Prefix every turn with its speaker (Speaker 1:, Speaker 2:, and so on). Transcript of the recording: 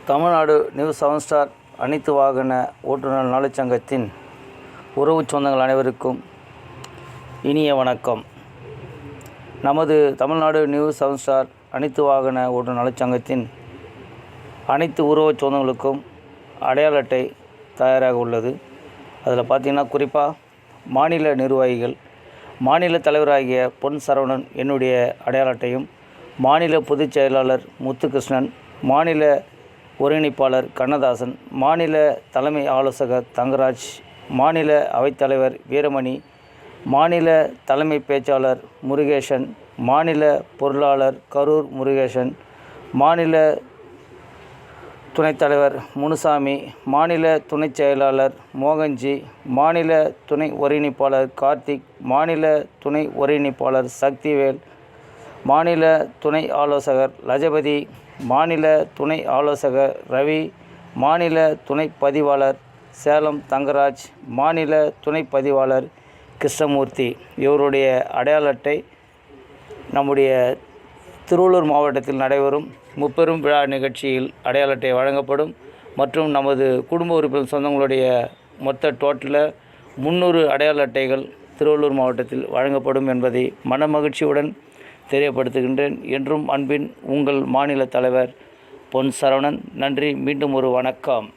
Speaker 1: Tamil Nadu new 7 star அனைத்து வாகன ஓட்டுநர் நலச்சங்கத்தின் உறவு சொந்தங்கள் அனைவருக்கும் இனிய வணக்கம். நமது தமிழ்நாடு நியூ 7 ஸ்டார் அனைத்து வாகன ஓட்டுநர் நலச்சங்கத்தின் அனைத்து உறவு சொந்தங்களுக்கும் அடையாள அட்டை தயாராக உள்ளது. அதில் பார்த்திங்கன்னா குறிப்பாக மாநில நிர்வாகிகள், மாநில தலைவராகிய பொன் சரவணன் என்னுடைய அடையாள அட்டையும், மாநில பொதுச் செயலாளர் முத்துகிருஷ்ணன், மாநில ஒருங்கிணைப்பாளர் கண்ணதாசன், மாநில தலைமை ஆலோசகர் தங்கராஜ், மாநில அவைத்தலைவர் வீரமணி, மாநில தலைமை பேச்சாளர் முருகேசன், மாநில பொருளாளர் கரூர் முருகேசன், மாநில துணைத் தலைவர் முனுசாமி, மாநில துணைச் செயலாளர் மோகன்ஜி, மாநில துணை ஒருங்கிணைப்பாளர் கார்த்திக், மாநில துணை ஒருங்கிணைப்பாளர் சக்திவேல், மாநில துணை ஆலோசகர் லஜபதி, மாநில துணை ஆலோசகர் ரவி, மாநில துணை பதிவாளர் சேலம் தங்கராஜ், மாநில துணை பதிவாளர் கிருஷ்ணமூர்த்தி. இவருடைய அடையாள அட்டை நம்முடைய திருவள்ளூர் மாவட்டத்தில் நடைபெறும் முப்பெரும் விழா நிகழ்ச்சியில் அடையாள அட்டை வழங்கப்படும். மற்றும் நமது குடும்ப உறுப்பினர் சொந்தங்களுடைய மொத்த டோட்டலில் 300 அடையாள அட்டைகள் திருவள்ளூர் மாவட்டத்தில் வழங்கப்படும் என்பதை மனமகிழ்ச்சியுடன் தெரியப்படுத்துகின்றேன். என்றும் அன்பின் உங்கள் மாநில தலைவர் பொன் சரவணன். நன்றி. மீண்டும் ஒரு வணக்கம்.